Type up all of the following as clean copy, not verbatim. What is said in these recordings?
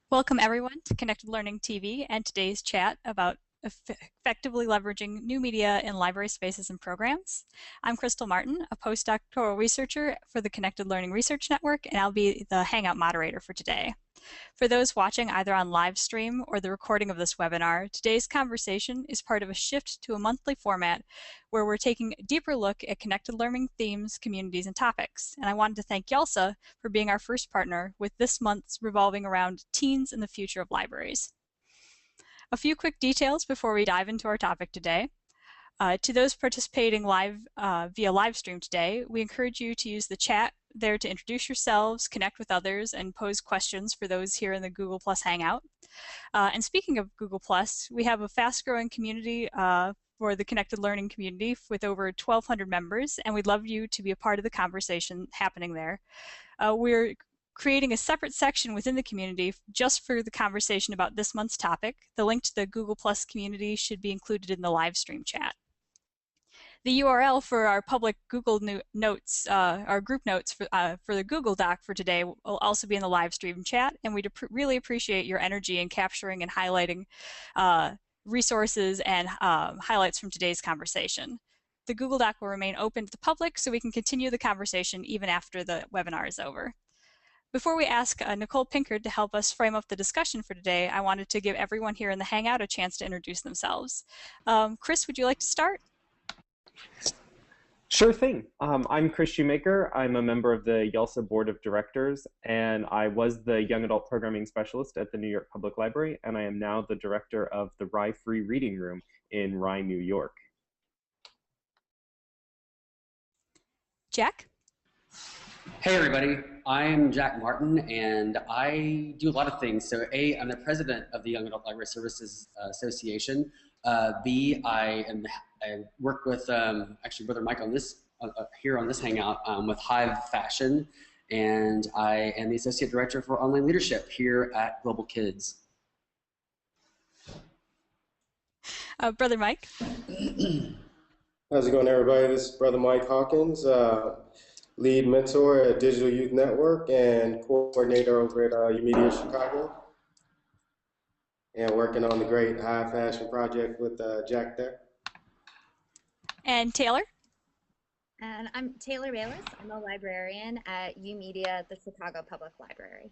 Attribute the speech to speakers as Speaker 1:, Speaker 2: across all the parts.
Speaker 1: Welcome everyone to Connected Learning TV and today's chat about effectively leveraging new media in library spaces and programs. I'm Crystal Martin, a postdoctoral researcher for the Connected Learning Research Network, and I'll be the Hangout moderator for today. For those watching either on live stream or the recording of this webinar, today's conversation is part of a shift to a monthly format where we're taking a deeper look at connected learning themes, communities, and topics. And I wanted to thank YALSA for being our first partner with this month's revolving around teens and the future of libraries. A few quick details before we dive into our topic today. To those participating live via live stream today, we encourage you to use the chat there to introduce yourselves, connect with others, and pose questions for those here in the Google Plus Hangout. And speaking of Google Plus, we have a fast-growing community for the Connected Learning community with over 1,200 members, and we'd love you to be a part of the conversation happening there. We're creating a separate section within the community just for the conversation about this month's topic. The link to the Google Plus community should be included in the live stream chat. The URL for our public Google Notes, our group notes for the Google Doc for today will also be in the live stream chat, and we'd really appreciate your energy in capturing and highlighting resources and highlights from today's conversation. The Google Doc will remain open to the public so we can continue the conversation even after the webinar is over. Before we ask Nicole Pinkard to help us frame up the discussion for today, I wanted to give everyone here in the Hangout a chance to introduce themselves. Chris, would you like to start?
Speaker 2: Sure thing. I'm Chris Shoemaker. I'm a member of the YALSA Board of Directors, and I was the Young Adult Programming Specialist at the New York Public Library, and I am now the Director of the Rye Free Reading Room in Rye, New York.
Speaker 1: Jack?
Speaker 3: Hey everybody, I'm Jack Martin, and I do a lot of things. So A, I'm the president of the Young Adult Library Services Association. B, I work with actually Brother Mike on this here on this hangout with Hive Fashion, and I am the associate director for online leadership here at Global Kids.
Speaker 1: Brother Mike.
Speaker 4: How's it going, everybody? This is Brother Mike Hawkins, lead mentor at Digital Youth Network and coordinator over at UMedia Chicago, and working on the great High Fashion project with Jack there.
Speaker 1: And Taylor?
Speaker 5: And I'm Taylor Bayless. I'm a librarian at UMedia at the Chicago Public Library.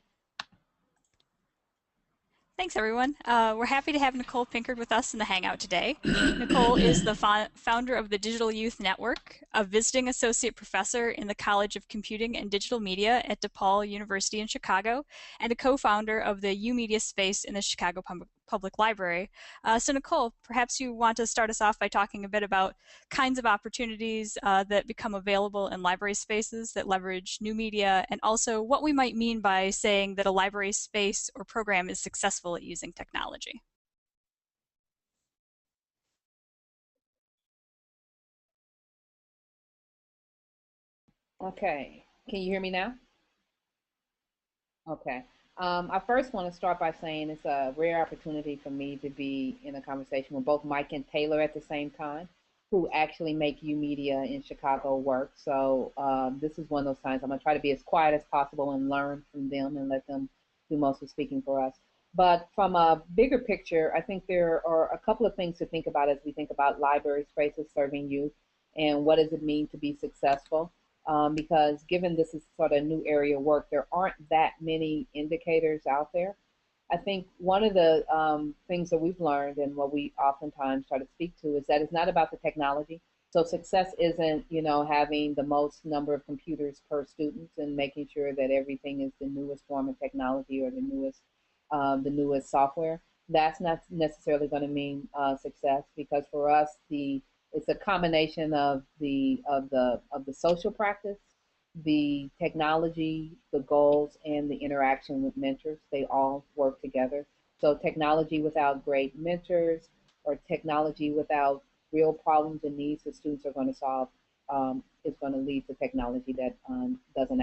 Speaker 1: Thanks, everyone. We're happy to have Nicole Pinkard with us in the Hangout today. Nicole is the founder of the Digital Youth Network, a visiting associate professor in the College of Computing and Digital Media at DePaul University in Chicago, and a co-founder of the UMedia space in the Chicago Public Library. So Nicole, perhaps you want to start us off by talking a bit about kinds of opportunities that become available in library spaces that leverage new media, and also what we might mean by saying that a library space or program is successful at using technology.
Speaker 6: Okay, can you hear me now? Okay. I first want to start by saying it's a rare opportunity for me to be in a conversation with both Mike and Taylor at the same time, who actually make UMedia in Chicago work. So this is one of those times I'm going to try to be as quiet as possible and learn from them and let them do most of the speaking for us. But from a bigger picture, I think there are a couple of things to think about as we think about library spaces serving youth and what does it mean to be successful. Because given this is sort of a new area of work, there aren't that many indicators out there. I think one of the things that we've learned and what we oftentimes try to speak to is that it's not about the technology. So success isn't, having the most number of computers per student and making sure that everything is the newest form of technology or the newest software. That's not necessarily going to mean success, because for us, it's a combination of the social practice, the technology, the goals, and the interaction with mentors. They all work together. So technology without great mentors, or technology without real problems and needs that students are going to solve, is going to lead to technology that doesn't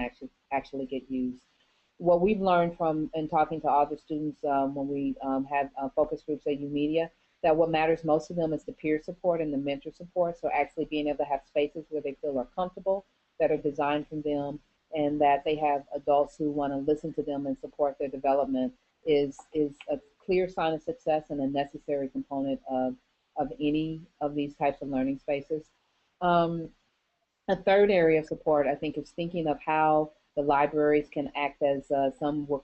Speaker 6: actually get used. What we've learned from in talking to other students when we have focus groups at UMedia, that what matters most to them is the peer support and the mentor support. So actually being able to have spaces where they feel are comfortable, that are designed for them, and that they have adults who want to listen to them and support their development is a clear sign of success and a necessary component of any of these types of learning spaces. Um, a third area of support, I think, is thinking of how the libraries can act as some will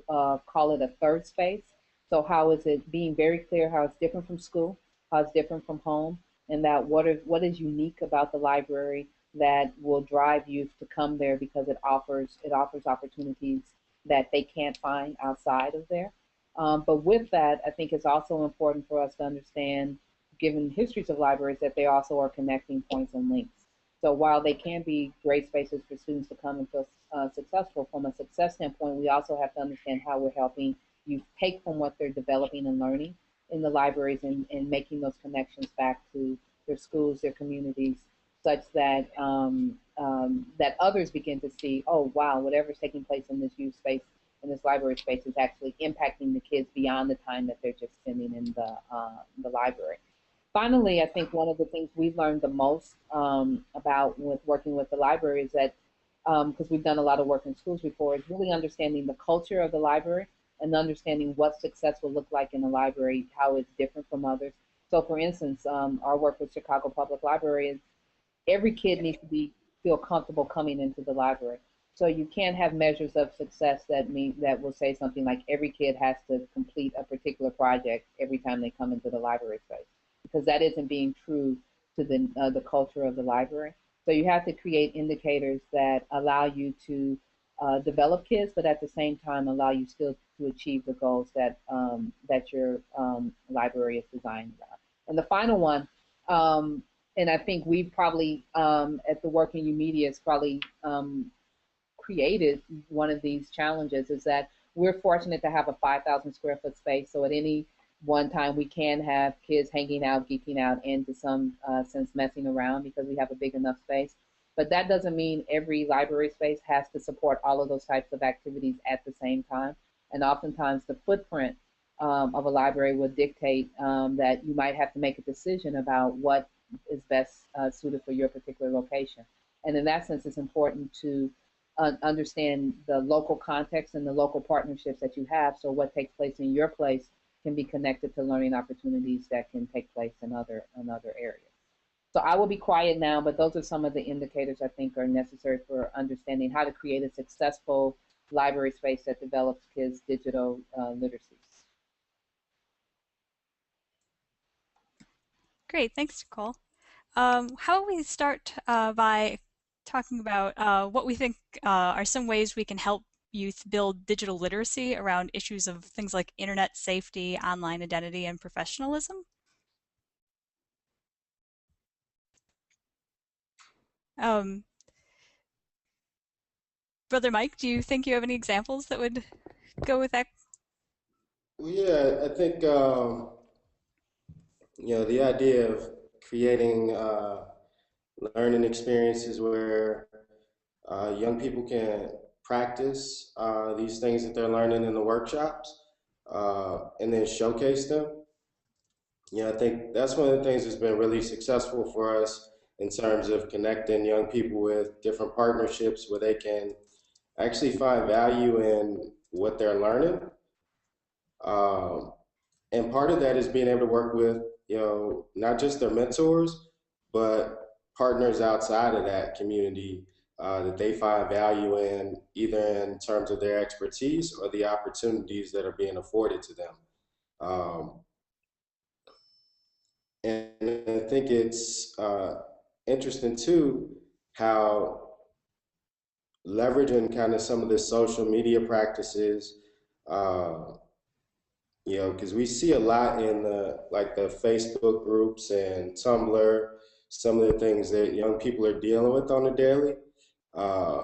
Speaker 6: call it a third space. So how is it being very clear how it's different from school, how it's different from home, and that what is unique about the library that will drive youth to come there because it offers opportunities that they can't find outside of there. But with that, I think it's also important for us to understand, given histories of libraries, that they also are connecting points and links. So while they can be great spaces for students to come and feel successful from a success standpoint, we also have to understand how we're helping you take from what they're developing and learning in the libraries and making those connections back to their schools, their communities, such that that others begin to see, oh wow, whatever's taking place in this youth space, in this library space, is actually impacting the kids beyond the time that they're just spending in the library. Finally, I think one of the things we've learned the most about with working with the library is that, because we've done a lot of work in schools before, is really understanding the culture of the library and understanding what success will look like in a library, how it's different from others. So, for instance, our work with Chicago Public Library is every kid needs to feel comfortable coming into the library. So you can't have measures of success that will say something like every kid has to complete a particular project every time they come into the library space, because that isn't being true to the culture of the library. So you have to create indicators that allow you to develop kids, but at the same time allow you still to achieve the goals that your library is designed around. And the final one, and I think we've probably at the Work in U Media has probably created one of these challenges, is that we're fortunate to have a 5,000 square foot space. So at any one time we can have kids hanging out, geeking out, and to some sense messing around because we have a big enough space. But that doesn't mean every library space has to support all of those types of activities at the same time. And oftentimes the footprint of a library would dictate that you might have to make a decision about what is best suited for your particular location. And in that sense, it's important to understand the local context and the local partnerships that you have. So what takes place in your place can be connected to learning opportunities that can take place in other areas. So I will be quiet now, but those are some of the indicators I think are necessary for understanding how to create a successful library space that develops kids' digital literacy.
Speaker 1: Great, thanks, Nicole. How about we start by talking about what we think are some ways we can help youth build digital literacy around issues of things like internet safety, online identity, and professionalism. Um, Brother Mike, do you think you have any examples that would go with that?
Speaker 4: Well, yeah, I think the idea of creating learning experiences where young people can practice these things that they're learning in the workshops and then showcase them. Yeah, I think that's one of the things that's been really successful for us in terms of connecting young people with different partnerships where they can actually find value in what they're learning. Um, and part of that is being able to work with, not just their mentors, but partners outside of that community that they find value in, either in terms of their expertise or the opportunities that are being afforded to them. Um, and I think it's interesting too how leveraging kind of some of the social media practices, uh, because we see a lot in the Facebook groups and Tumblr, some of the things that young people are dealing with on a daily. Uh,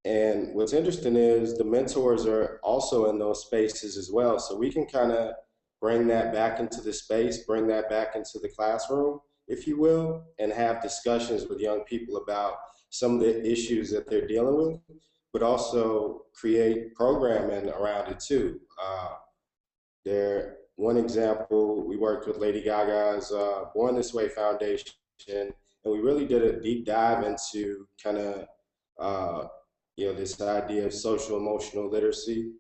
Speaker 4: and what's interesting is the mentors are also in those spaces as well. So we can kind of bring that back into the space, bring that back into the classroom, if you will, and have discussions with young people about some of the issues that they're dealing with, but also create programming around it too. One example, we worked with Lady Gaga's Born This Way Foundation, and we really did a deep dive into kind of, this idea of social emotional literacy.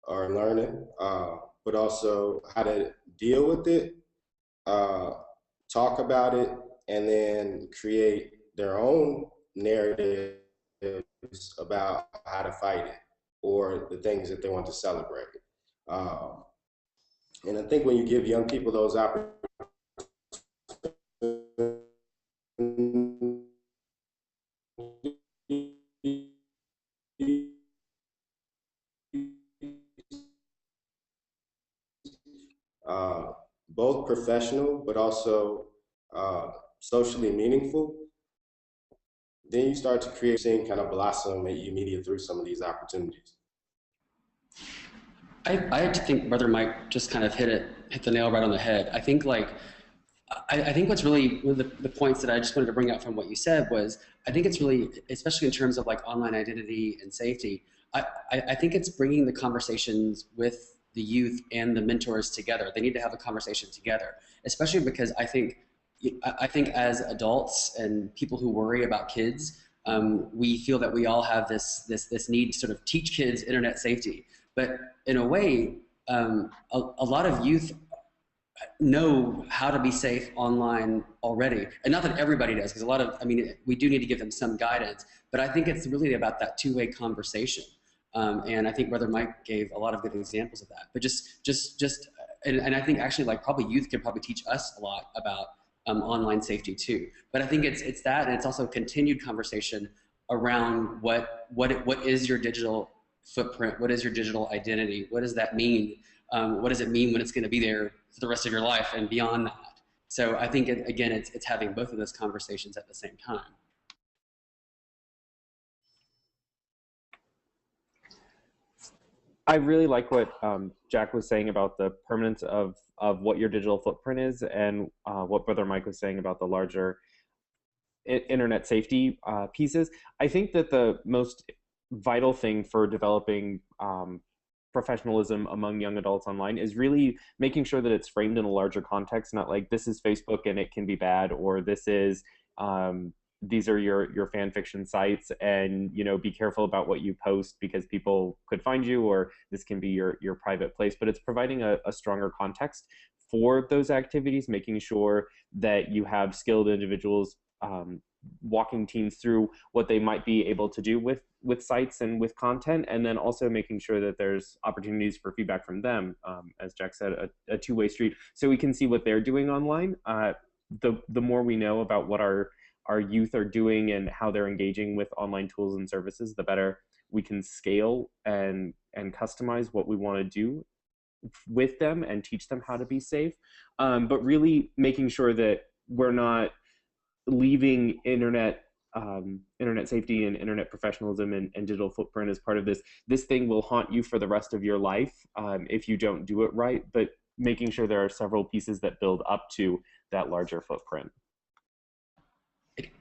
Speaker 4: are learning, but also how to deal with it, uh, talk about it, and then create their own narratives about how to fight it or the things that they want to celebrate. Um, and I think when you give young people those opportunities, uh, both professional but also uh, socially meaningful, then you start to create seeing kind of blossom at UMedia through some of these opportunities.
Speaker 3: I think Brother Mike just kind of hit the nail right on the head. I think I think what's really one of the points that I just wanted to bring up from what you said was I think it's really, especially in terms of like online identity and safety, I think it's bringing the conversations with the youth and the mentors together. They need to have a conversation together, especially because I think as adults and people who worry about kids, we feel that we all have this need to sort of teach kids internet safety. But in a way, a lot of youth know how to be safe online already. And not that everybody does, because I mean, we do need to give them some guidance, but I think it's really about that two-way conversation. And I think Brother Mike gave a lot of good examples of that. But and I think actually like probably youth can probably teach us a lot about online safety too. But I think it's that, and it's also continued conversation around what is your digital footprint? What is your digital identity? What does that mean? What does it mean when it's going to be there for the rest of your life and beyond that? So I think, again, it's having both of those conversations at the same time.
Speaker 2: I really like what Jack was saying about the permanence of what your digital footprint is, and what Brother Mike was saying about the larger internet safety pieces. I think that the most vital thing for developing professionalism among young adults online is really making sure that it's framed in a larger context, not like this is Facebook and it can be bad, or this is these are your fan fiction sites, and be careful about what you post because people could find you, or this can be your private place. But it's providing a stronger context for those activities, making sure that you have skilled individuals walking teams through what they might be able to do with sites and with content, and then also making sure that there's opportunities for feedback from them, as Jack said, a two-way street, so we can see what they're doing online. The more we know about what our youth are doing and how they're engaging with online tools and services, the better we can scale and customize what we want to do with them and teach them how to be safe. But really making sure that we're not leaving internet safety and internet professionalism and digital footprint as part of this. This thing will haunt you for the rest of your life if you don't do it right, but making sure there are several pieces that build up to that larger footprint.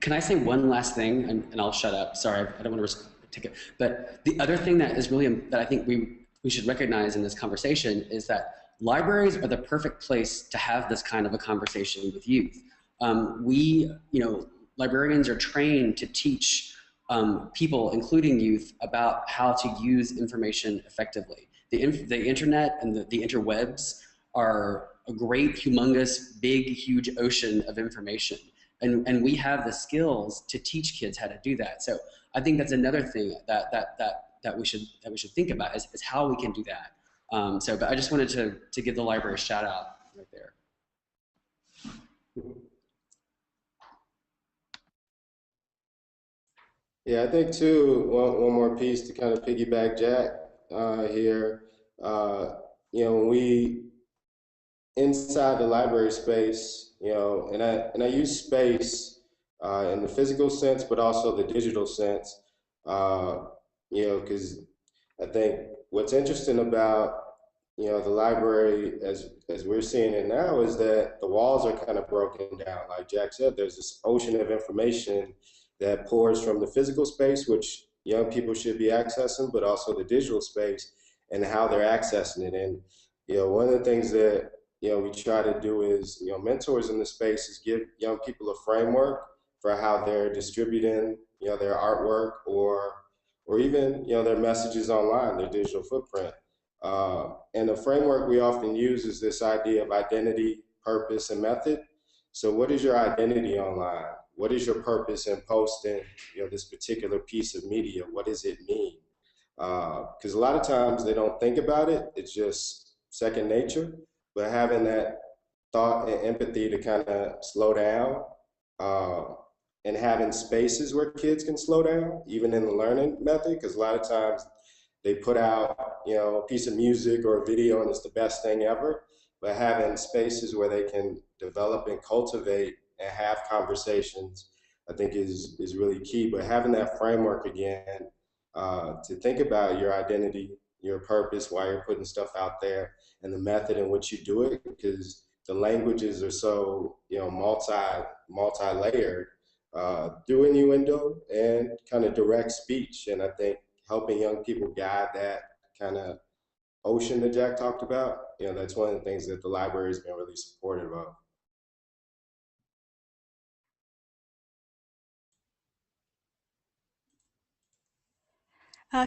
Speaker 3: Can I say one last thing, and I'll shut up. Sorry, I don't want to take it. But the other thing that is really that I think we should recognize in this conversation is that libraries are the perfect place to have this kind of a conversation with youth. Librarians are trained to teach people, including youth, about how to use information effectively. The internet and the interwebs are a great, humongous, big, huge ocean of information. And we have the skills to teach kids how to do that. So I think that's another thing that we should think about is how we can do that. But I just wanted to give the library a shout out right there.
Speaker 4: Yeah, I think too, one more piece to kind of piggyback Jack here. When we inside the library space, and I use space in the physical sense, but also the digital sense, because I think what's interesting about the library as we're seeing it now is that the walls are kind of broken down. Like Jack said, there's this ocean of information that pours from the physical space, which young people should be accessing, but also the digital space and how they're accessing it. And one of the things that we try to do is mentors in the space is give young people a framework for how they're distributing their artwork or even their messages online, their digital footprint. And the framework we often use is this idea of identity, purpose, and method. So what is your identity online? What is your purpose in posting, this particular piece of media? What does it mean? Because a lot of times they don't think about it. It's just second nature. But having that thought and empathy to kind of slow down, uh, and having spaces where kids can slow down, even in the learning method, because a lot of times they put out, a piece of music or a video and it's the best thing ever. But having spaces where they can develop and cultivate and have conversations, I think is really key. But having that framework again, to think about your identity, your purpose, why you're putting stuff out there, and the method in which you do it, because the languages are so multi-layered, through innuendo and kind of direct speech. And I think helping young people guide that kind of ocean that Jack talked about, that's one of the things that the library has been really supportive of.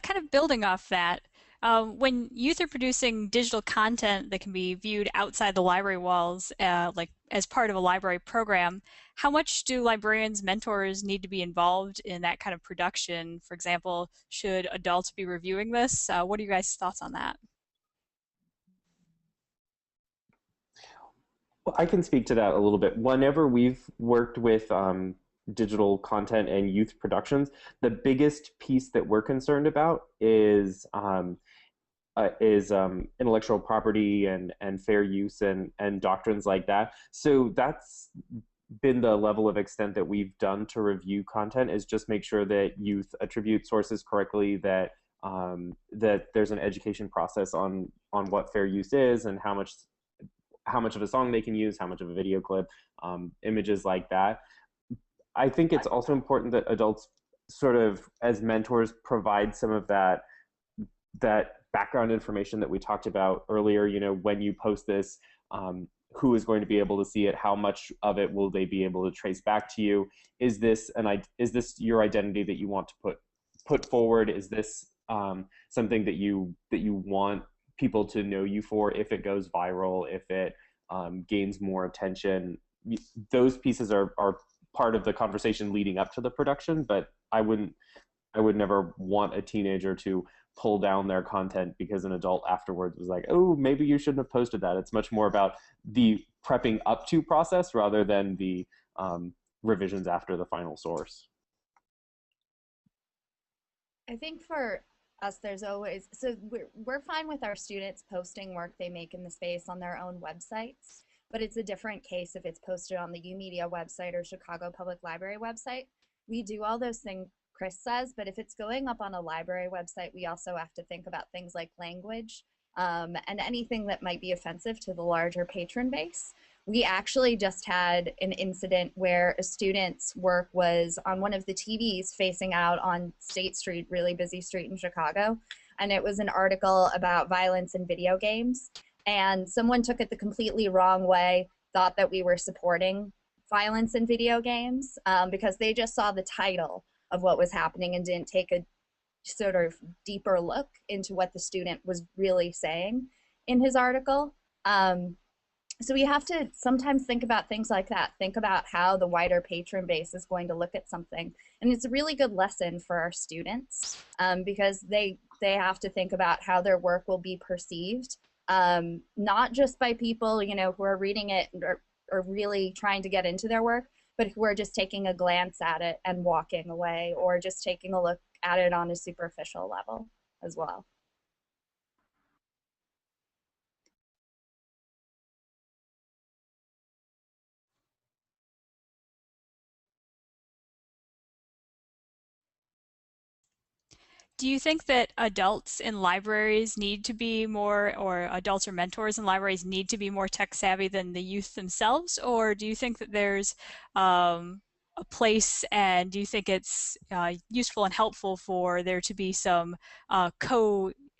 Speaker 1: Kind of building off that, when youth are producing digital content that can be viewed outside the library walls, like as part of a library program, how much do librarians, mentors need to be involved in that kind of production? For example, should adults be reviewing this? What are you guys' thoughts on that?
Speaker 2: Well, I can speak to that a little bit. Whenever we've worked with digital content and youth productions, the biggest piece that we're concerned about is intellectual property and fair use and doctrines like that. So that's been the level of extent that we've done to review content, is just make sure that youth attribute sources correctly, that that there's an education process on what fair use is and how much of a song they can use, how much of a video clip, images like that. I think it's also important that adults sort of, as mentors, provide some of that background information that we talked about earlier. When you post this, who is going to be able to see it? How much of it will they be able to trace back to you? Is this your identity that you want to put forward? Is this something that you want people to know you for if it goes viral, if it gains more attention? Those pieces are part of the conversation leading up to the production, but I would never want a teenager to pull down their content because an adult afterwards was like, oh, maybe you shouldn't have posted that. It's much more about the prepping up to process rather than the revisions after the final source.
Speaker 5: I think for us, there's always, so we're fine with our students posting work they make in the space on their own websites, but it's a different case if it's posted on the UMedia website or Chicago Public Library website. We do all those things Chris says, but if it's going up on a library website, we also have to think about things like language, and anything that might be offensive to the larger patron base. We actually just had an incident where a student's work was on one of the TVs facing out on State Street, really busy street in Chicago, and it was an article about violence in video games. And someone took it the completely wrong way, thought that we were supporting violence in video games, because they just saw the title of what was happening and didn't take a sort of deeper look into what the student was really saying in his article. So we have to sometimes think about things like that, think about how the wider patron base is going to look at something. And it's a really good lesson for our students, because they have to think about how their work will be perceived, not just by people, who are reading it or really trying to get into their work, but who are just taking a glance at it and walking away, or just taking a look at it on a superficial level as well.
Speaker 1: Do you think that adults in libraries need to be more, or adults or mentors in libraries need to be more tech savvy than the youth themselves? Or do you think that there's a place, and do you think it's useful and helpful for there to be some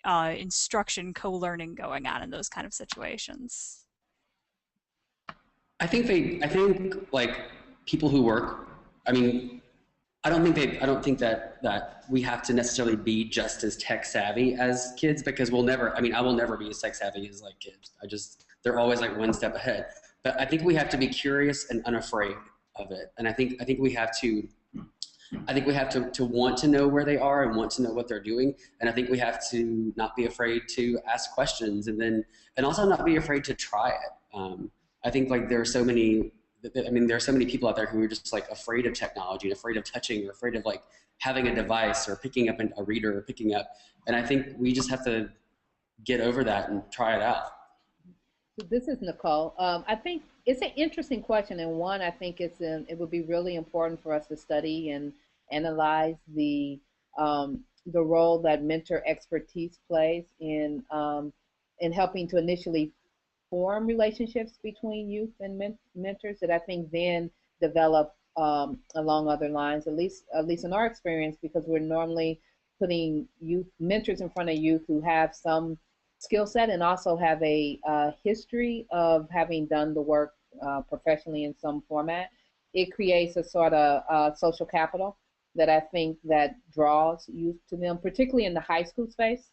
Speaker 1: instruction, co-learning going on in those kind of situations?
Speaker 3: I think like people who work, I mean, I don't think that we have to necessarily be just as tech savvy as kids, because we'll never, I mean, I will never be as tech savvy as like kids. They're always like one step ahead. But I think we have to be curious and unafraid of it. And I think we have to want to know where they are and want to know what they're doing. And I think we have to not be afraid to ask questions, and also not be afraid to try it. I think like there are so many people out there who are just like afraid of technology and afraid of touching or afraid of like having a device or picking up a reader or picking up. And I think we just have to get over that and try it out.
Speaker 6: So this is Nicole. I think it's an interesting question, and one I think it would be really important for us to study and analyze the role that mentor expertise plays in helping to initially form relationships between youth and mentors that I think then develop along other lines, at least in our experience, because we're normally putting youth mentors in front of youth who have some skill set and also have a history of having done the work professionally in some format. It creates a sort of social capital that I think that draws youth to them, particularly in the high school space,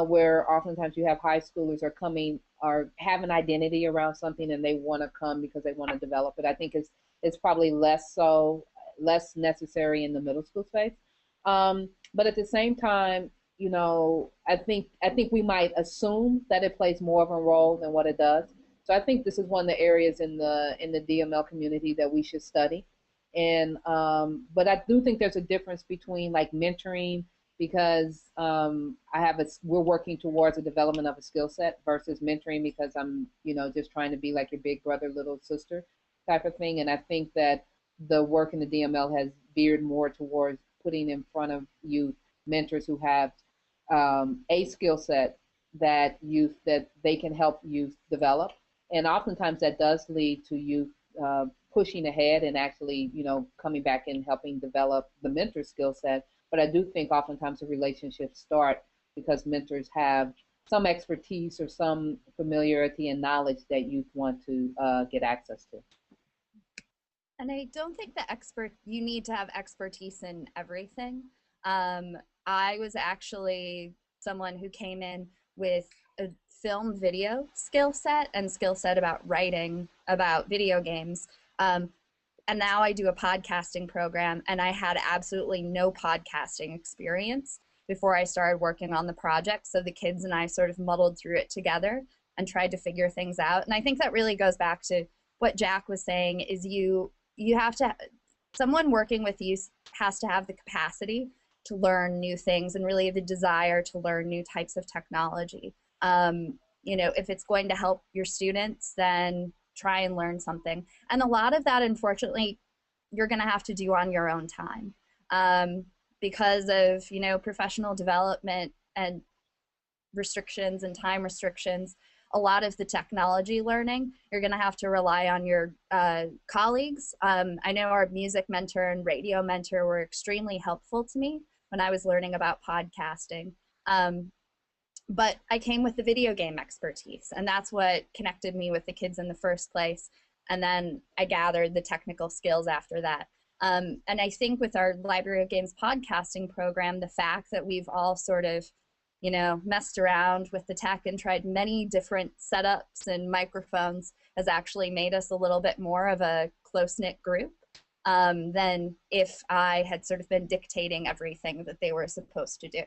Speaker 6: where oftentimes you have high schoolers are coming or have an identity around something and they want to come because they want to develop it. I think it's probably less necessary in the middle school space. But at the same time, you know, I think we might assume that it plays more of a role than what it does. So I think this is one of the areas in the DML community that we should study. And but I do think there's a difference between like mentoring, because we're working towards the development of a skill set, versus mentoring because I'm, you know, just trying to be like your big brother, little sister type of thing. And I think that the work in the DML has veered more towards putting in front of youth mentors who have a skill set that they can help youth develop. And oftentimes that does lead to youth pushing ahead and actually, you know, coming back and helping develop the mentor skill set. But I do think oftentimes the relationships start because mentors have some expertise or some familiarity and knowledge that youth want to get access to.
Speaker 5: And I don't think you need to have expertise in everything. I was actually someone who came in with a film video skill set and skill set about writing about video games. And now I do a podcasting program, and I had absolutely no podcasting experience before I started working on the project. So the kids and I sort of muddled through it together and tried to figure things out. And I think that really goes back to what Jack was saying, is you have to, someone working with you has to have the capacity to learn new things and really the desire to learn new types of technology. You know, if it's going to help your students, then try and learn something. And a lot of that, unfortunately, you're going to have to do on your own time because of, you know, professional development and restrictions and time restrictions. A lot of the technology learning, you're going to have to rely on your colleagues. I know our music mentor and radio mentor were extremely helpful to me when I was learning about podcasting. But I came with the video game expertise, and that's what connected me with the kids in the first place. And then I gathered the technical skills after that. And I think with our Library of Games podcasting program, the fact that we've all sort of, you know, messed around with the tech and tried many different setups and microphones has actually made us a little bit more of a close-knit group than if I had sort of been dictating everything that they were supposed to do.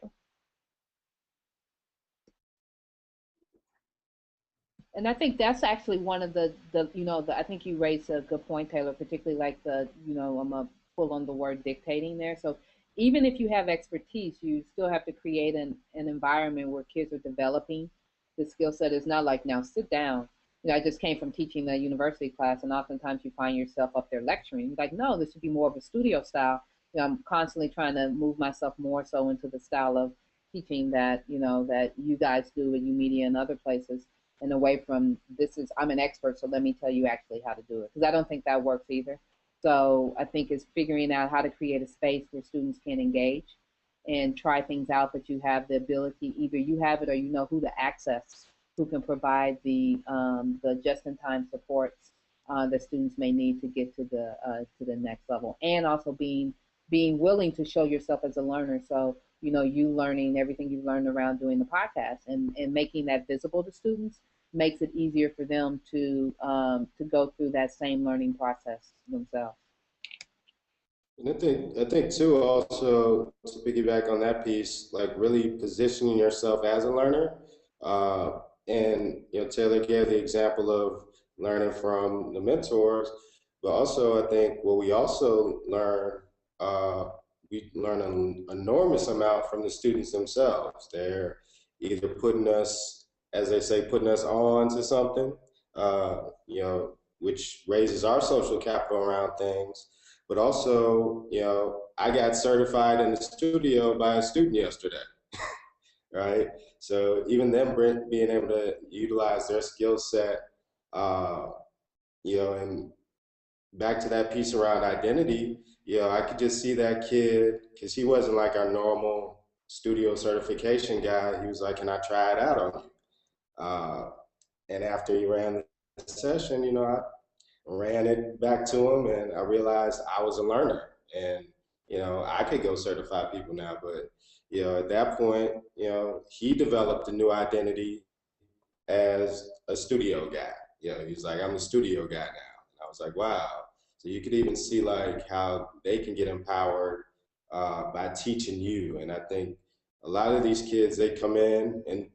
Speaker 6: And I think that's actually one of the I think you raised a good point, Taylor, particularly like I'm a pull on the word dictating there. So even if you have expertise, you still have to create an environment where kids are developing the skill set. It's not like, now sit down. You know, I just came from teaching a university class, and oftentimes you find yourself up there lecturing. Like, no, this should be more of a studio style. You know, I'm constantly trying to move myself more so into the style of teaching that, you know, that you guys do at UMedia and other places, and away from I'm an expert, so let me tell you actually how to do it. Because I don't think that works either. So I think it's figuring out how to create a space where students can engage and try things out, but you have the ability, either you have it or you know who to access, who can provide the just-in-time supports that students may need to get to the next level. And also being being willing to show yourself as a learner. So, you know, you learning everything you've learned around doing the podcast and making that visible to students makes it easier for them to go through that same learning process themselves.
Speaker 4: And I think too, also to piggyback on that piece, like really positioning yourself as a learner. Uh, and Taylor gave the example of learning from the mentors, but also I think what we learn an enormous amount from the students themselves. They're either putting us, as they say, putting us on to something, which raises our social capital around things, but also, I got certified in the studio by a student yesterday, right? So even them being able to utilize their skill set, uh, and back to that piece around identity, I could just see that kid because he wasn't like our normal studio certification guy. He was like, "Can I try it out on you?" And after he ran the session, I ran it back to him, and I realized I was a learner, and I could go certify people now. But at that point, he developed a new identity as a studio guy. He's like, I'm a studio guy now, and I was like, wow. So you could even see like how they can get empowered by teaching you, and I think a lot of these kids, they come in, and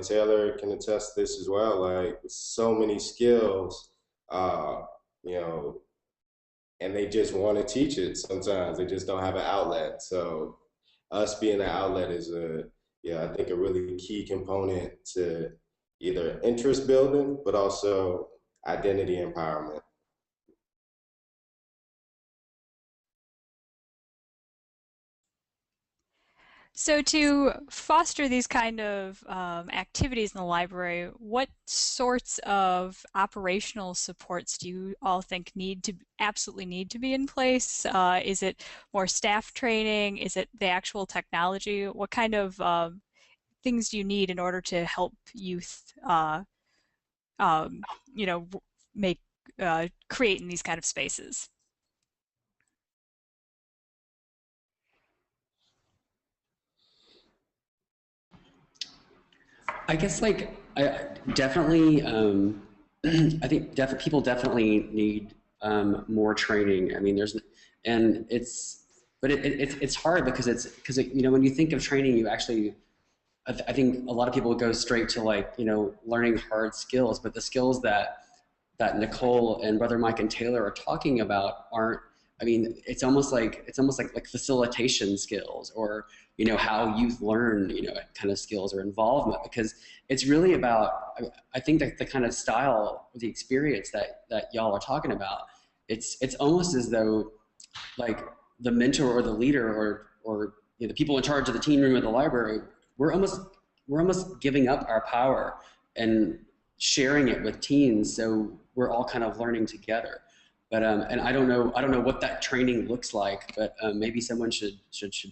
Speaker 4: Taylor can attest to this as well, like with so many skills, uh, you know, and they just want to teach it. Sometimes they just don't have an outlet. So us being an outlet is I think a really key component to either interest building, but also identity empowerment.
Speaker 1: So to foster these kind of activities in the library, what sorts of operational supports do you all think absolutely need to be in place? Is it more staff training? Is it the actual technology? What kind of things do you need in order to help youth, um, you know, make create in these kind of spaces?
Speaker 3: I guess like I definitely I think people definitely need more training. I mean, and it's but it's hard because when you think of training, you actually I think a lot of people go straight to like learning hard skills, but the skills that Nicole and Brother Mike and Taylor are talking about aren't. I mean, it's almost like facilitation skills, or how youth learn kind of skills or involvement, because it's really about. I think that the kind of style, the experience that y'all are talking about, it's almost as though like the mentor or the leader or the people in charge of the teen room at the library, we're almost giving up our power and sharing it with teens, so we're all kind of learning together. But and I don't know what that training looks like, but maybe someone should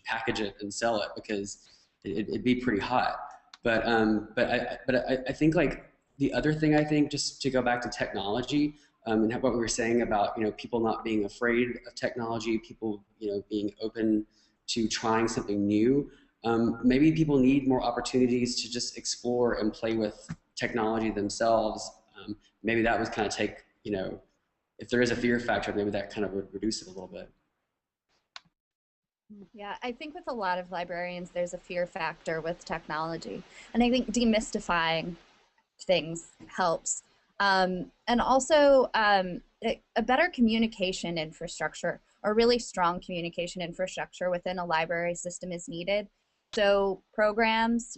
Speaker 3: package it and sell it, because it'd be pretty hot. But I think like the other thing, I think, just to go back to technology, and what we were saying about people not being afraid of technology, people being open to trying something new. Maybe people need more opportunities to just explore and play with technology themselves. Maybe that would kind of take, if there is a fear factor, maybe that kind of would reduce it a little bit.
Speaker 5: Yeah, I think with a lot of librarians, there's a fear factor with technology. And I think demystifying things helps. And also a better communication infrastructure, or really strong communication infrastructure within a library system is needed. So programs,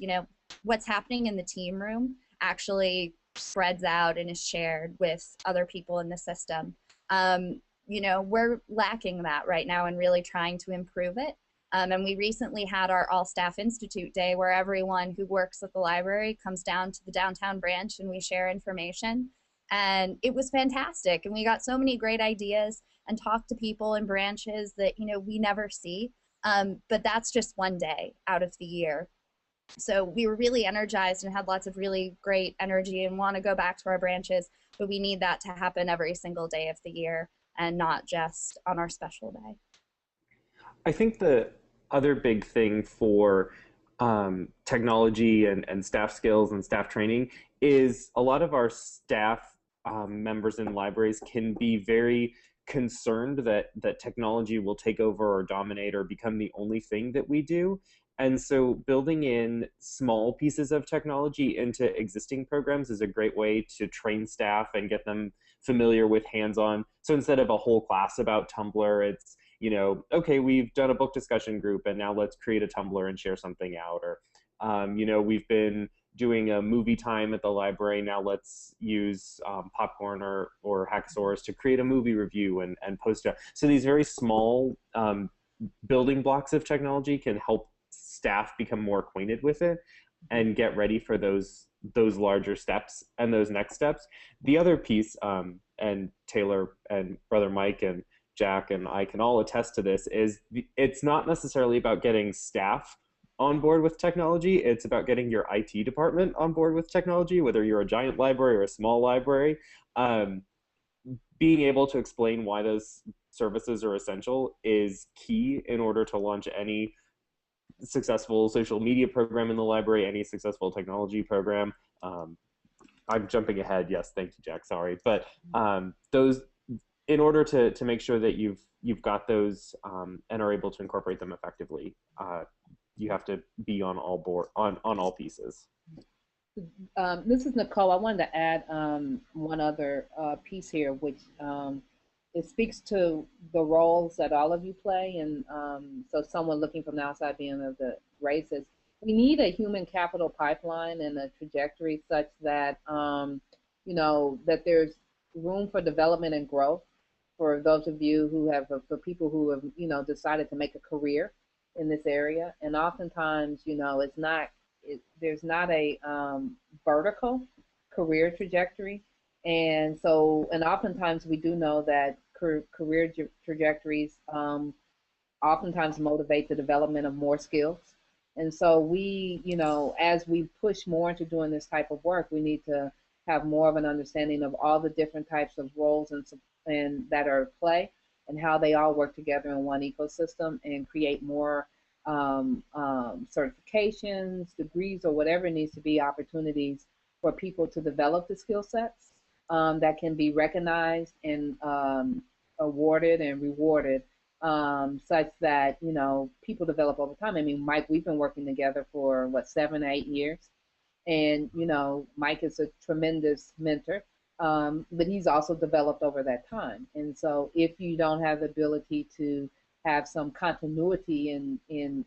Speaker 5: what's happening in the team room actually spreads out and is shared with other people in the system. We're lacking that right now and really trying to improve it. And we recently had our All Staff Institute Day, where everyone who works at the library comes down to the downtown branch and we share information. And it was fantastic. And we got so many great ideas and talked to people in branches that, we never see. But that's just one day out of the year. So we were really energized and had lots of really great energy and want to go back to our branches. But we need that to happen every single day of the year and not just on our special day.
Speaker 2: I think the other big thing for technology and staff skills and staff training is a lot of our staff members in libraries can be very concerned that technology will take over or dominate or become the only thing that we do. And so building in small pieces of technology into existing programs is a great way to train staff and get them familiar with hands-on. So instead of a whole class about Tumblr, it's, you know, okay, we've done a book discussion group and now let's create a Tumblr and share something out. Or, you know, we've been doing a movie time at the library. Now let's use Popcorn or Hacksaurus to create a movie review and post it. So these very small building blocks of technology can help staff become more acquainted with it and get ready for those larger steps and those next steps. The other piece, and Taylor and Brother Mike and Jack and I can all attest to this, is it's not necessarily about getting staff on board with technology. It's about getting your IT department on board with technology, whether you're a giant library or a small library. Being able to explain why those services are essential is key in order to launch any successful social media program in the library, any successful technology program. I'm jumping ahead. Yes, thank you, Jack. Sorry, but those, in order to make sure that you've got those and are able to incorporate them effectively, you have to be on all pieces.
Speaker 6: This is Nicole. I wanted to add one other piece here, which it speaks to the roles that all of you play. And so someone looking from the outside being of the races, we need a human capital pipeline and a trajectory such that, you know, that there's room for development and growth for those of you who have, for people who have, you know, decided to make a career in this area. And oftentimes, you know, there's not a vertical career trajectory. And so, and oftentimes we do know that career trajectories oftentimes motivate the development of more skills. And so we, you know, as we push more into doing this type of work, we need to have more of an understanding of all the different types of roles and that are at play and how they all work together in one ecosystem and create more certifications, degrees, or whatever needs to be opportunities for people to develop the skill sets that can be recognized and awarded and rewarded, such that, you know, people develop over time. I mean, Mike, we've been working together for what, 7 or 8 years, and you know, Mike is a tremendous mentor, but he's also developed over that time. And so, if you don't have the ability to have some continuity in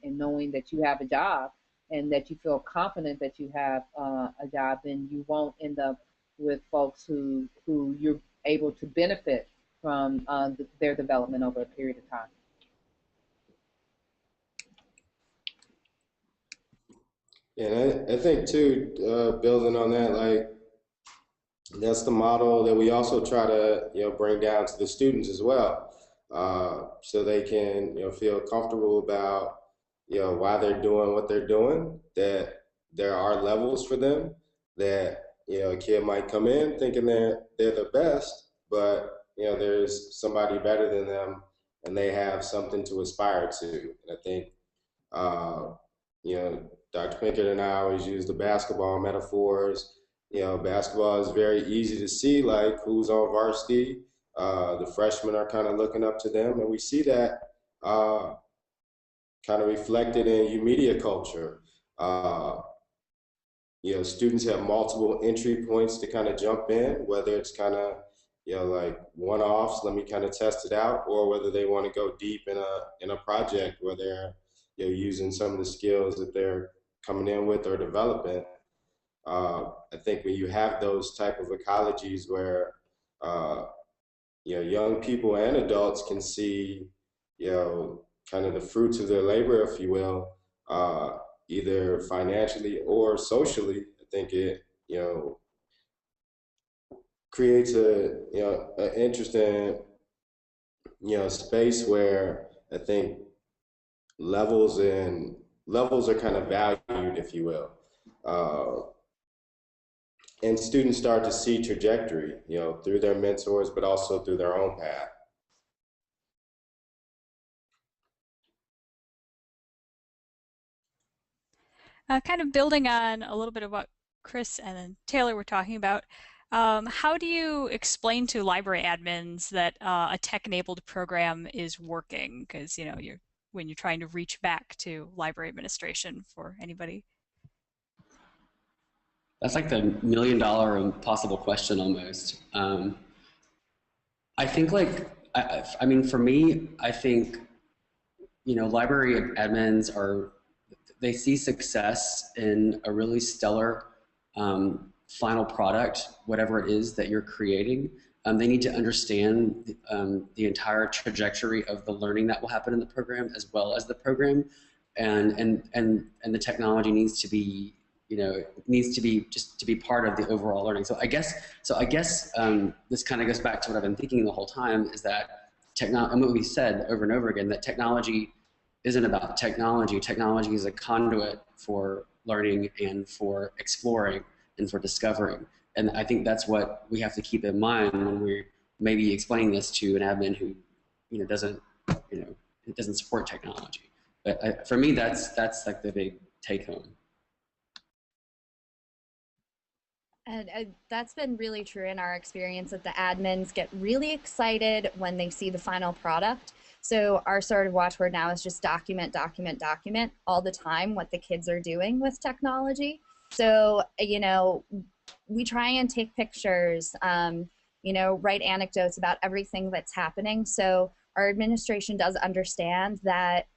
Speaker 6: knowing that you have a job and that you feel confident that you have a job, then you won't end up with folks who you're able to benefit from their development over a period of time.
Speaker 4: And I think too, building on that, like that's the model that we also try to, you know, bring down to the students as well, so they can, you know, feel comfortable about, you know, why they're doing what they're doing, that there are levels for them, that, you know, a kid might come in thinking they're the best, but, you know, there's somebody better than them and they have something to aspire to. And I think, you know, Dr. Pinkett and I always use the basketball metaphors. You know, basketball is very easy to see, like who's on varsity. The freshmen are kind of looking up to them, and we see that kind of reflected in media culture. You know, students have multiple entry points to kind of jump in, whether it's kind of, you know, like one-offs, let me kind of test it out, or whether they want to go deep in a project where they're, you know, using some of the skills that they're coming in with or developing. I think when you have those type of ecologies where, you know, young people and adults can see, you know, kind of the fruits of their labor, if you will, either financially or socially, I think it, you know, creates a, you know, an interesting, you know, space where I think levels are kind of valued, if you will. And students start to see trajectory, you know, through their mentors, but also through their own path.
Speaker 1: Kind of building on a little bit of what Chris and Taylor were talking about, how do you explain to library admins that a tech-enabled program is working? Because when you're trying to reach back to library administration for anybody.
Speaker 3: That's like the $1,000,000 impossible question almost. I think I mean, for me, I think, library admins they see success in a really stellar final product, whatever it is that you're creating. They need to understand the entire trajectory of the learning that will happen in the program as well as the program, and the technology needs to be, needs to be just to be part of the overall learning. So I guess this kind of goes back to what I've been thinking the whole time, is that and what we said over and over again, that technology isn't about technology. Technology is a conduit for learning and for exploring and for discovering. And I think that's what we have to keep in mind when we're maybe explaining this to an admin who, doesn't support technology. But for me, that's like the big take home.
Speaker 5: And that's been really true in our experience, that the admins get really excited when they see the final product. So our sort of watchword now is just document, document, document all the time what the kids are doing with technology. So, we try and take pictures, write anecdotes about everything that's happening. So our administration does understand that,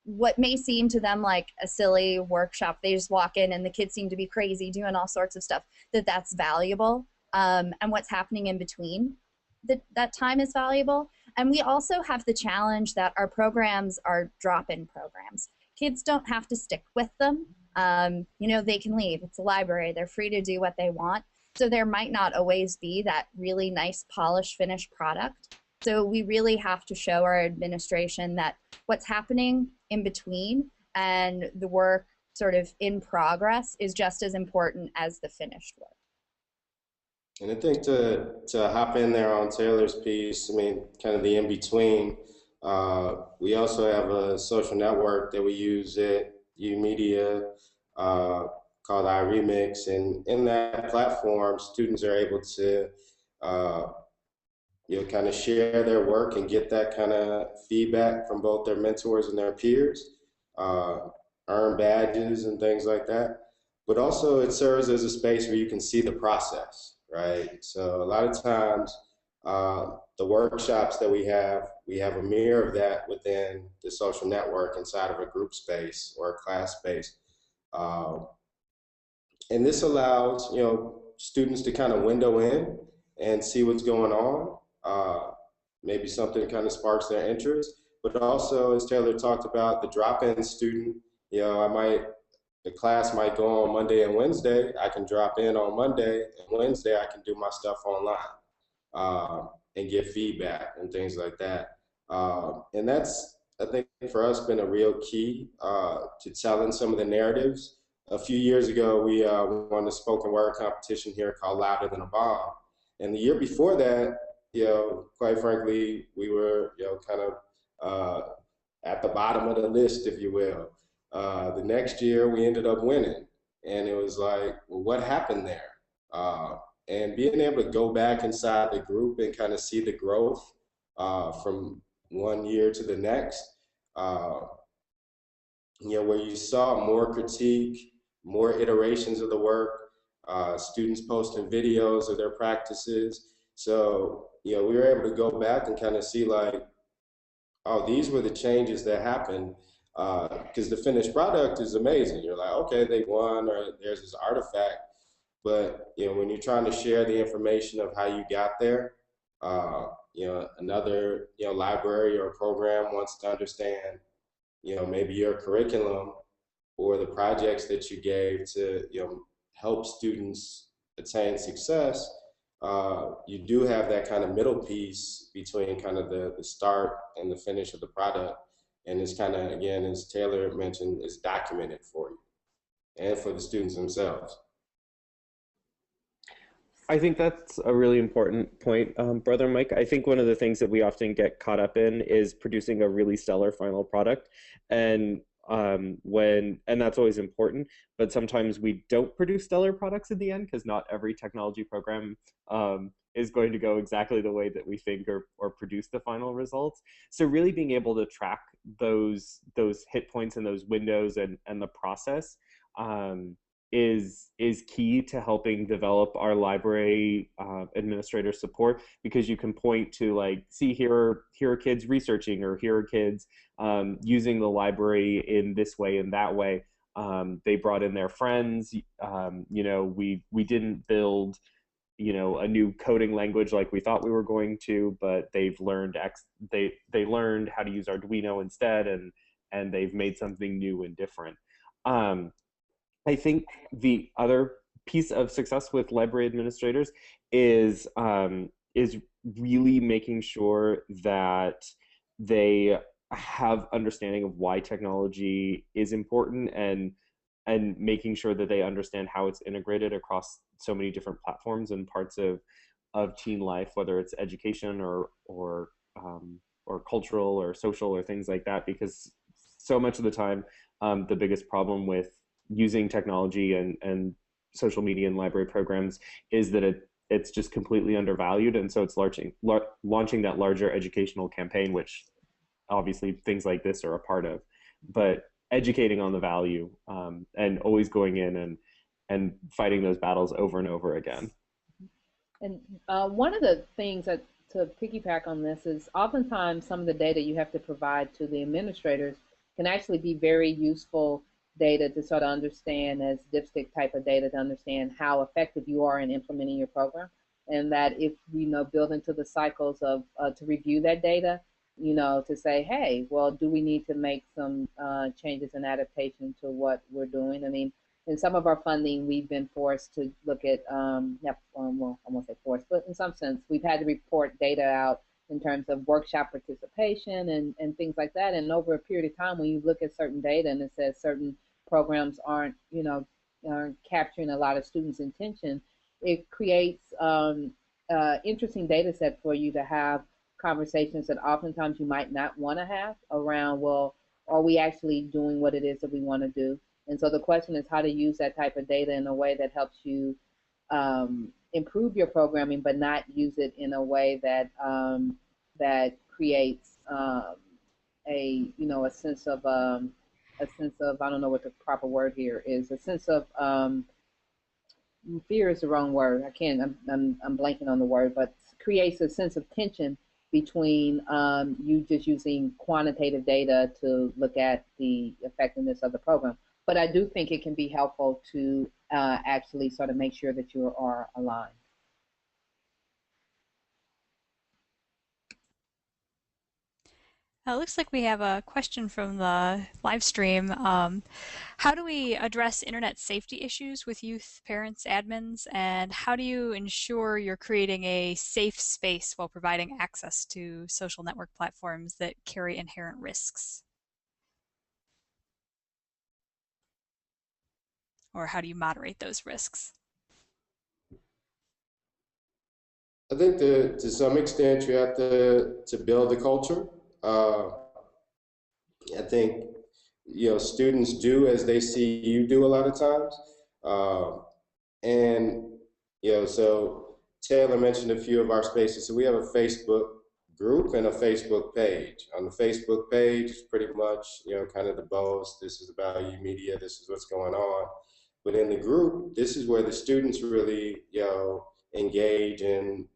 Speaker 5: what may seem to them like a silly workshop, they just walk in and the kids seem to be crazy doing all sorts of stuff, that's valuable. And what's happening in between that time is valuable. And we also have the challenge that our programs are drop-in programs. Kids don't have to stick with them. They can leave. It's a library. They're free to do what they want. So there might not always be that really nice, polished, finished product. So we really have to show our administration that what's happening in between and the work sort of in progress is just as important as the finished work.
Speaker 4: And I think to hop in there on Taylor's piece, I mean, kind of the in-between, we also have a social network that we use at UMedia called iRemix, and in that platform, students are able to kind of share their work and get that kind of feedback from both their mentors and their peers, earn badges and things like that. But also it serves as a space where you can see the process, right? So a lot of times the workshops that we have a mirror of that within the social network inside of a group space or a class space. And this allows, students to kind of window in and see what's going on. Maybe something kind of sparks their interest, but also, as Taylor talked about, the drop-in student, the class might go on Monday and Wednesday. I can drop in on Monday, and Wednesday I can do my stuff online and get feedback and things like that. And that's, I think, for us been a real key to telling some of the narratives. A few years ago, we won a spoken word competition here called Louder Than a Bomb. And the year before that, quite frankly, we were, kind of at the bottom of the list, if you will. The next year, we ended up winning. And it was like, well, what happened there? And being able to go back inside the group and kind of see the growth from one year to the next, where you saw more critique, more iterations of the work, students posting videos of their practices. So, we were able to go back and kind of see like, oh, these were the changes that happened, because the finished product is amazing. You're like, okay, they won, or there's this artifact. But, when you're trying to share the information of how you got there, another, library or program wants to understand, maybe your curriculum or the projects that you gave to, help students attain success. You do have that kind of middle piece between kind of the start and the finish of the product. And it's kind of, again, as Taylor mentioned, it's documented for you and for the students themselves.
Speaker 2: I think that's a really important point, Brother Mike. I think one of the things that we often get caught up in is producing a really stellar final product. And and that's always important, but sometimes we don't produce stellar products in the end because not every technology program is going to go exactly the way that we think or produce the final results. So really being able to track those hit points and those windows and the process is key to helping develop our library administrator support, because you can point to, like, see, here are kids researching, or here are kids using the library in this way and that way. They brought in their friends. We didn't build a new coding language like we thought we were going to, but they've learned they learned how to use Arduino instead, and they've made something new and different. I think the other piece of success with library administrators is really making sure that they have understanding of why technology is important, and making sure that they understand how it's integrated across so many different platforms and parts of teen life, whether it's education or cultural or social or things like that. Because so much of the time, the biggest problem with using technology and social media and library programs is that it's just completely undervalued, and so it's launching that larger educational campaign, which obviously things like this are a part of, but educating on the value, and always going in and fighting those battles over and over again.
Speaker 6: And one of the things that, to piggyback on this, is oftentimes some of the data you have to provide to the administrators can actually be very useful data to sort of understand, as dipstick type of data, to understand how effective you are in implementing your program. And that if build into the cycles of to review that data, to say, hey, well, do we need to make some changes and adaptation to what we're doing? I mean, in some of our funding, we've been forced to look at, well, I won't say forced, but in some sense, we've had to report data out in terms of workshop participation and things like that. And over a period of time, when you look at certain data and it says certain programs aren't capturing a lot of students' intention, it creates interesting data set for you to have conversations that oftentimes you might not want to have around, well, are we actually doing what it is that we want to do? And so the question is how to use that type of data in a way that helps you improve your programming, but not use it in a way that that creates a sense of I don't know what the proper word here is, a sense of fear is the wrong word. I'm blanking on the word, but creates a sense of tension between you just using quantitative data to look at the effectiveness of the program. But I do think it can be helpful to actually sort of make sure that you are aligned.
Speaker 1: It looks like we have a question from the live stream. How do we address internet safety issues with youth, parents, admins, and how do you ensure you're creating a safe space while providing access to social network platforms that carry inherent risks? Or how do you moderate those risks?
Speaker 4: I think to some extent you have to build the culture. I think students do as they see you do a lot of times, and so Taylor mentioned a few of our spaces. So we have a Facebook group and a Facebook page. On the Facebook page, it's pretty much kind of the boast. This is about Media. This is what's going on. But in the group, this is where the students really engage and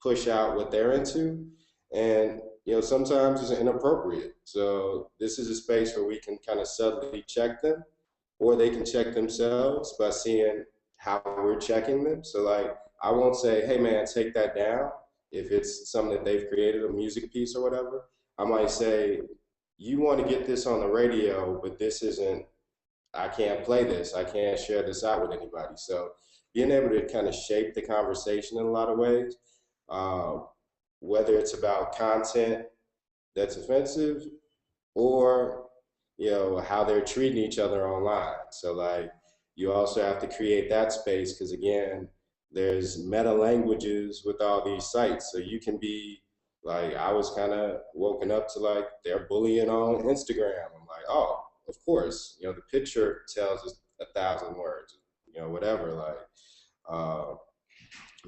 Speaker 4: push out what they're into. And sometimes it's inappropriate. So this is a space where we can kind of subtly check them, or they can check themselves by seeing how we're checking them. So like, I won't say, hey man, take that down. If it's something that they've created, a music piece or whatever, I might say, you want to get this on the radio, but this isn't, I can't play this. I can't share this out with anybody. So being able to kind of shape the conversation in a lot of ways, whether it's about content that's offensive or how they're treating each other online. So like, you also have to create that space, because again, there's meta languages with all these sites. So you can be like, I was kind of woken up to like, they're bullying on Instagram. I'm like, oh, of course, the picture tells us 1,000 words, whatever, like,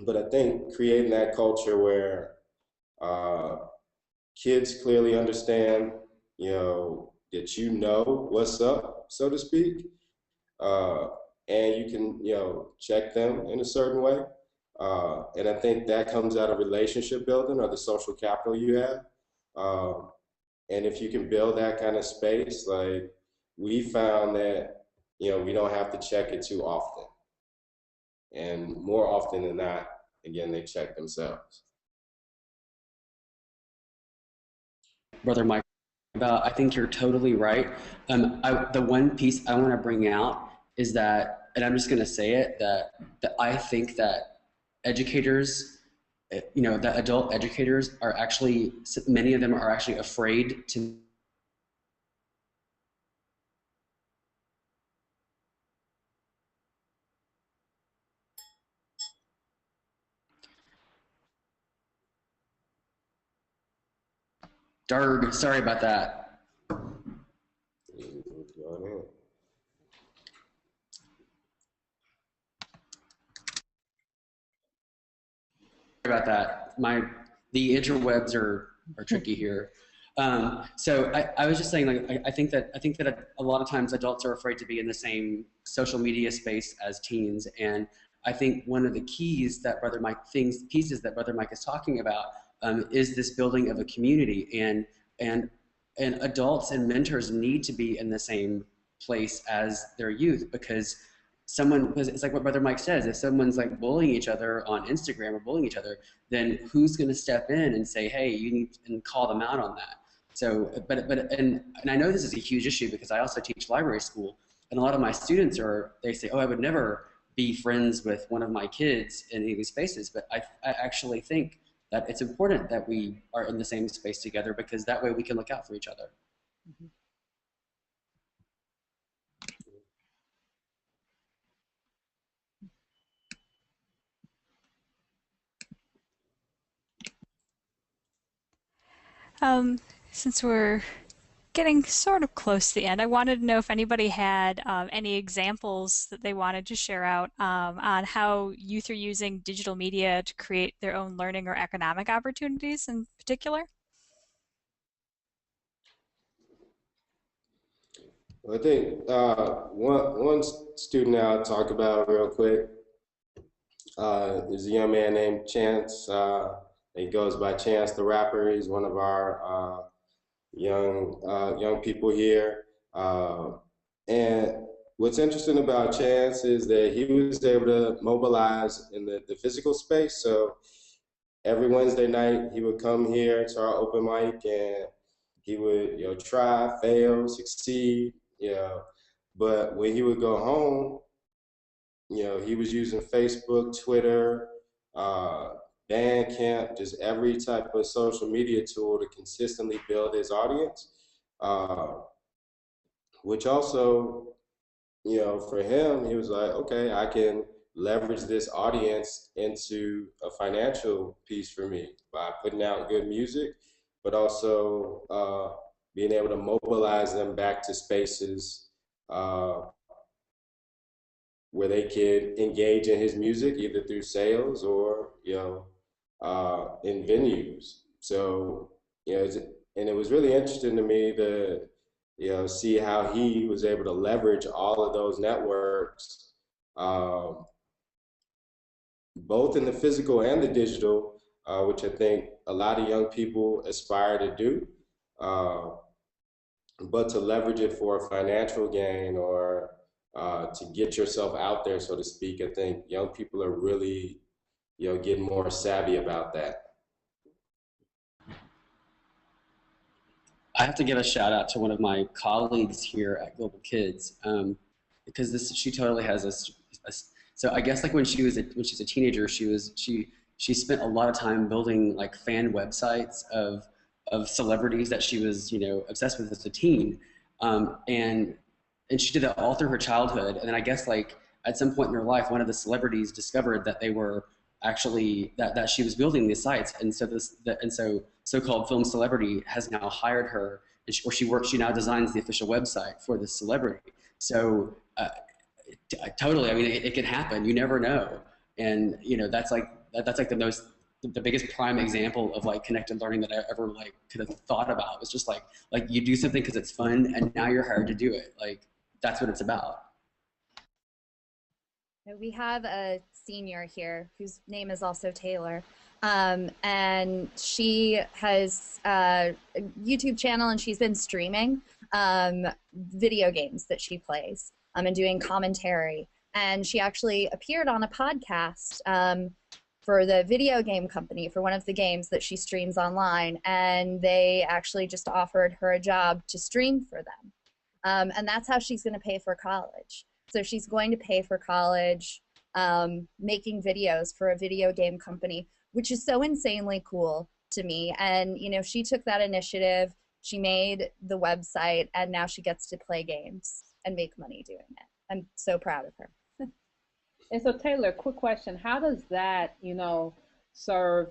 Speaker 4: but I think creating that culture where kids clearly understand, that what's up, so to speak, uh, and you can, check them in a certain way. And I think that comes out of relationship building or the social capital you have. Um, and if you can build that kind of space, like we found that, we don't have to check it too often. And more often than not, again, they check themselves.
Speaker 3: Brother Mike, I think you're totally right. The one piece I want to bring out is that, and I'm just going to say it, that I think that educators, that adult educators are actually, many of them are actually afraid to Darg, sorry about that. About that. The interwebs are tricky here. So I was just saying, like, I think that a lot of times adults are afraid to be in the same social media space as teens, and I think one of the keys that pieces that Brother Mike is talking about is this building of a community, and adults and mentors need to be in the same place as their youth, because it's like what Brother Mike says, if someone's like bullying each other on Instagram or bullying each other, then who's going to step in and say, hey, you need and call them out on that? So, and I know this is a huge issue because I also teach library school, and a lot of my students they say, oh, I would never be friends with one of my kids in any of these spaces, but I actually think that it's important that we are in the same space together, because that way we can look out for each other.
Speaker 6: Mm-hmm.
Speaker 1: Since we're getting sort of close to the end, I wanted to know if anybody had any examples that they wanted to share out on how youth are using digital media to create their own learning or economic opportunities in particular.
Speaker 4: I think one student I'll talk about real quick is a young man named Chance. He goes by Chance the Rapper. He's one of our young people here. And what's interesting about Chance is that he was able to mobilize in the physical space. So every Wednesday night, he would come here to our open mic, and he would try, fail, succeed, but when he would go home, he was using Facebook, Twitter, Bandcamp, just every type of social media tool to consistently build his audience, which also, for him, he was like, okay, I can leverage this audience into a financial piece for me by putting out good music, but also being able to mobilize them back to spaces where they could engage in his music either through sales or in venues. So and it was really interesting to me to see how he was able to leverage all of those networks, both in the physical and the digital, which I think a lot of young people aspire to do. But to leverage it for a financial gain or to get yourself out there, so to speak, I think young people are really, getting more savvy about that.
Speaker 3: I have to give a shout out to one of my colleagues here at Global Kids, because she totally has so I guess like when she's a teenager, she spent a lot of time building like fan websites of celebrities that she was obsessed with as a teen, and she did that all through her childhood. And then I guess like at some point in her life, one of the celebrities discovered that they were actually that she was building these sites, and so so-called film celebrity has now hired her, and she now designs the official website for this celebrity. So totally, I mean, it can happen. You never know, and that's like the biggest prime example of like connected learning that I ever like could have thought about. It was just like you do something because it's fun, and now you're hired to do it. Like that's what it's about.
Speaker 5: We have a senior here whose name is also Taylor. And she has a YouTube channel, and she's been streaming video games that she plays and doing commentary. And she actually appeared on a podcast for the video game company for one of the games that she streams online. And they actually just offered her a job to stream for them. And that's how she's going to pay for college. So she's going to pay for college making videos for a video game company, which is so insanely cool to me. And, she took that initiative, she made the website, and now she gets to play games and make money doing it. I'm so proud of her.
Speaker 6: And so, Taylor, quick question. How does that, serve,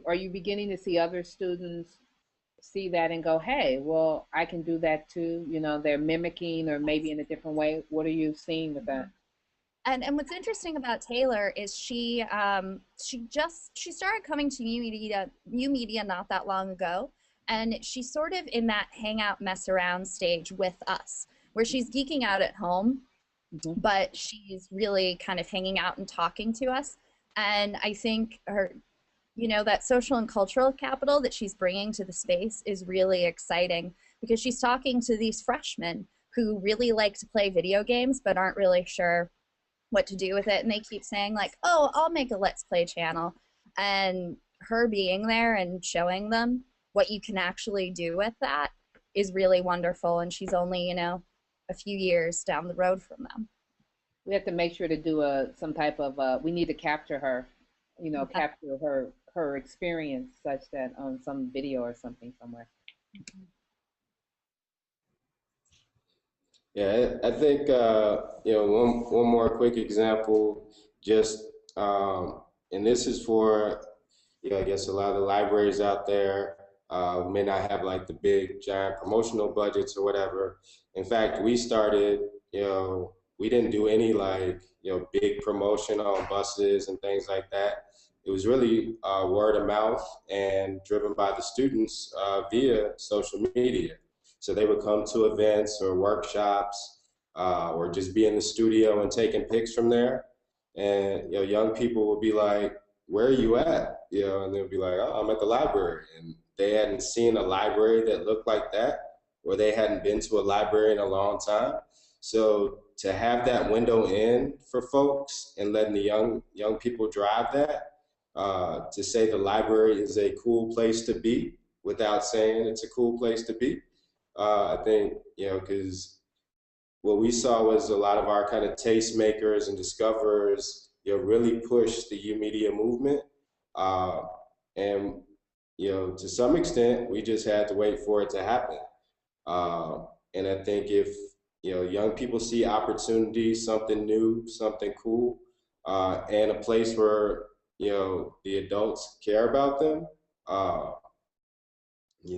Speaker 6: are you beginning to see other students see that and go, hey, well, I can do that too? They're mimicking or maybe in a different way. What are you seeing with that?
Speaker 5: And what's interesting about Taylor is she started coming to New Media not that long ago, and she's sort of in that hangout mess around stage with us, where she's geeking out at home, but she's really kind of hanging out and talking to us. And I think her, that social and cultural capital that she's bringing to the space is really exciting, because she's talking to these freshmen who really like to play video games but aren't really sure what to do with it, and they keep saying like, oh, I'll make a Let's Play channel. And her being there and showing them what you can actually do with that is really wonderful. And she's only, a few years down the road from them.
Speaker 6: We have to make sure to do some type of we need to capture her, capture her experience such that on some video or something somewhere.
Speaker 4: Yeah, I think one more quick example, just and this is for I guess a lot of the libraries out there may not have like the big giant promotional budgets or whatever. In fact, we started, we didn't do any like big promotion on buses and things like that. It was really word of mouth and driven by the students via social media. So they would come to events or workshops or just be in the studio and taking pics from there. And young people would be like, where are you at? And they'll be like, oh, I'm at the library. And they hadn't seen a library that looked like that, or they hadn't been to a library in a long time. So to have that window in for folks and letting the young people drive that, to say the library is a cool place to be without saying it's a cool place to be. I think, because what we saw was a lot of our kind of tastemakers and discoverers, really pushed the U Media movement. And, to some extent, we just had to wait for it to happen. And I think if, young people see opportunity, something new, something cool, and a place where, the adults care about them,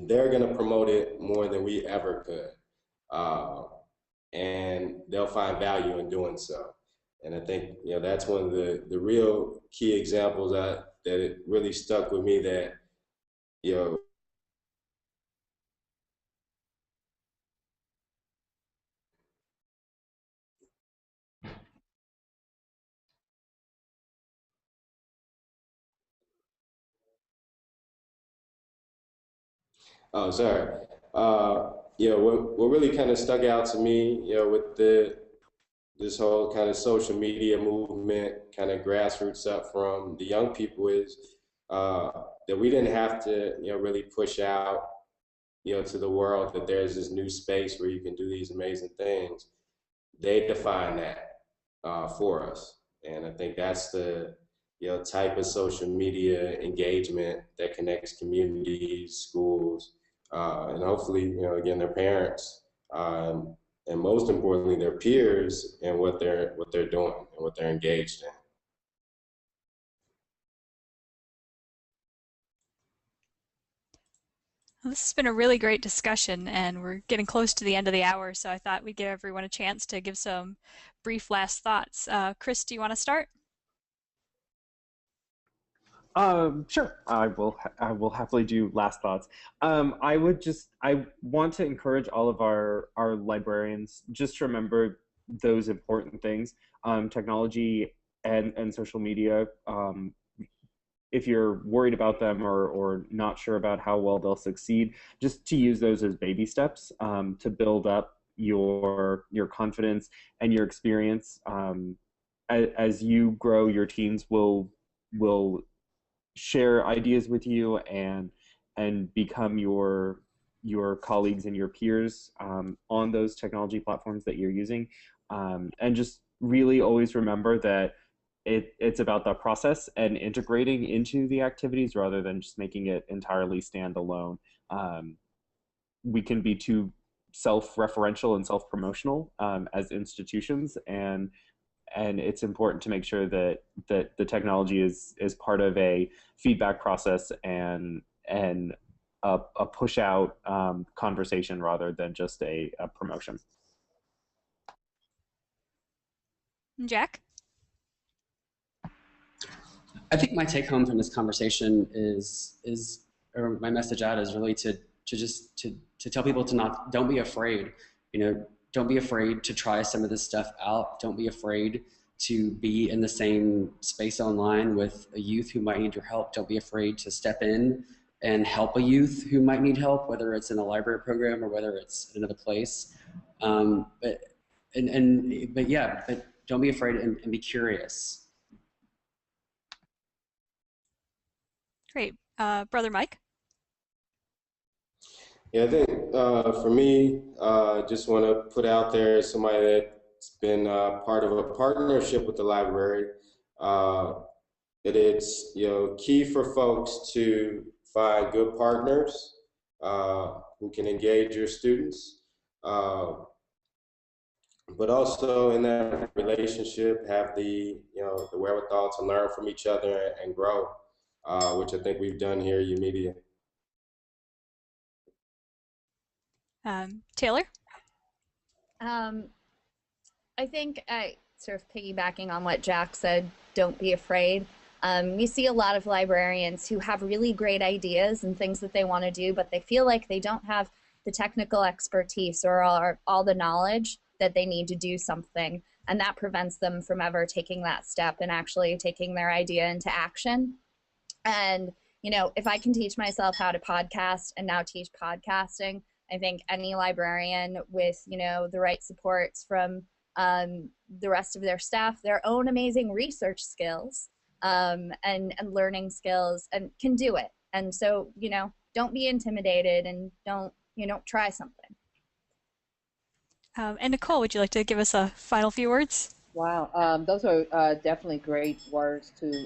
Speaker 4: they're going to promote it more than we ever could. And they'll find value in doing so. And I think, that's one of the real key examples that it really stuck with me that, oh, sorry. What really kind of stuck out to me, with this whole kind of social media movement, kind of grassroots up from the young people is that we didn't have to, really push out, to the world that there's this new space where you can do these amazing things. They define that for us. And I think that's the, type of social media engagement that connects communities, schools, and hopefully, again, their parents, and most importantly, their peers, and what they're doing and what they're engaged in.
Speaker 1: Well, this has been a really great discussion, and we're getting close to the end of the hour, so I thought we'd give everyone a chance to give some brief last thoughts. Chris, do you want to start?
Speaker 2: Sure. I will happily do last thoughts. I want to encourage all of our librarians just to remember those important things. Technology and social media. If you're worried about them or not sure about how well they'll succeed, just to use those as baby steps to build up your confidence and your experience. As you grow, your teams will share ideas with you and become your colleagues and your peers on those technology platforms that you're using, and just really always remember that it's about the process and integrating into the activities rather than just making it entirely standalone. We can be too self-referential and self-promotional as institutions, and it's important to make sure that the technology is part of a feedback process and a push out conversation rather than just a promotion.
Speaker 1: Jack?
Speaker 3: I think my take home from this conversation is or my message out is really to just to tell people to don't be afraid. Don't be afraid to try some of this stuff out. Don't be afraid to be in the same space online with a youth who might need your help. Don't be afraid to step in and help a youth who might need help, whether it's in a library program or whether it's in another place. But don't be afraid and be curious.
Speaker 1: Great. Brother Mike?
Speaker 4: Yeah, I think for me, just want to put out there as somebody that's been part of a partnership with the library, that it's key for folks to find good partners who can engage your students, but also in that relationship have the the wherewithal to learn from each other and grow, which I think we've done here at UMedia.
Speaker 1: Taylor?
Speaker 5: I think sort of piggybacking on what Jack said, don't be afraid. You see a lot of librarians who have really great ideas and things that they want to do, but they feel like they don't have the technical expertise or all the knowledge that they need to do something. And that prevents them from ever taking that step and actually taking their idea into action. And, if I can teach myself how to podcast and now teach podcasting, I think any librarian with, the right supports from the rest of their staff, their own amazing research skills and learning skills, and can do it. And so, don't be intimidated and don't try something.
Speaker 1: And Nicole, would you like to give us a final few words?
Speaker 6: Wow, those are definitely great words to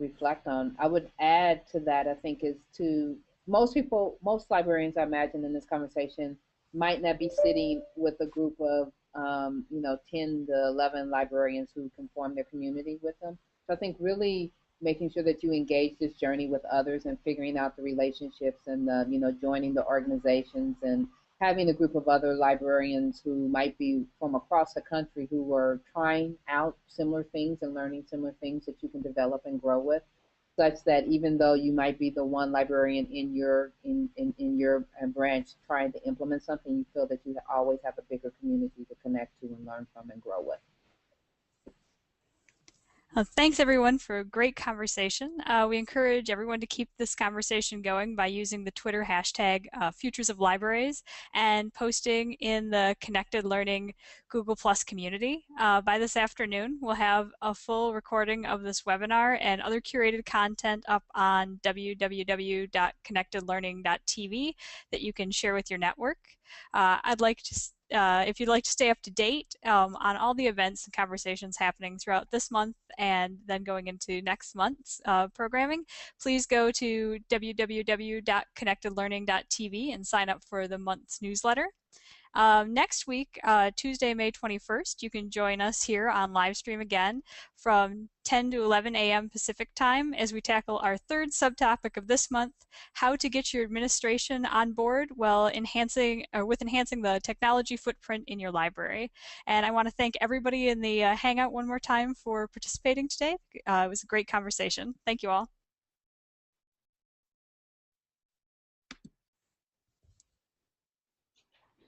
Speaker 6: reflect on. I would add to that, I think, is to most librarians, I imagine, in this conversation might not be sitting with a group of 10 to 11 librarians who can form their community with them. So I think really making sure that you engage this journey with others and figuring out the relationships and joining the organizations and having a group of other librarians who might be from across the country who are trying out similar things and learning similar things that you can develop and grow with, such that even though you might be the one librarian in your branch trying to implement something, you feel that you always have a bigger community to connect to and learn from and grow with.
Speaker 1: Thanks everyone for a great conversation. We encourage everyone to keep this conversation going by using the Twitter hashtag Futures of Libraries and posting in the Connected Learning Google Plus community. By this afternoon, we'll have a full recording of this webinar and other curated content up on www.connectedlearning.tv that you can share with your network. If you'd like to stay up to date on all the events and conversations happening throughout this month and then going into next month's programming, please go to www.connectedlearning.tv and sign up for the month's newsletter. Next week, Tuesday, May 21st, you can join us here on live stream again from 10 to 11 a.m. Pacific time as we tackle our third subtopic of this month, how to get your administration on board while enhancing the technology footprint in your library. And I want to thank everybody in the Hangout one more time for participating today. It was a great conversation. Thank you all.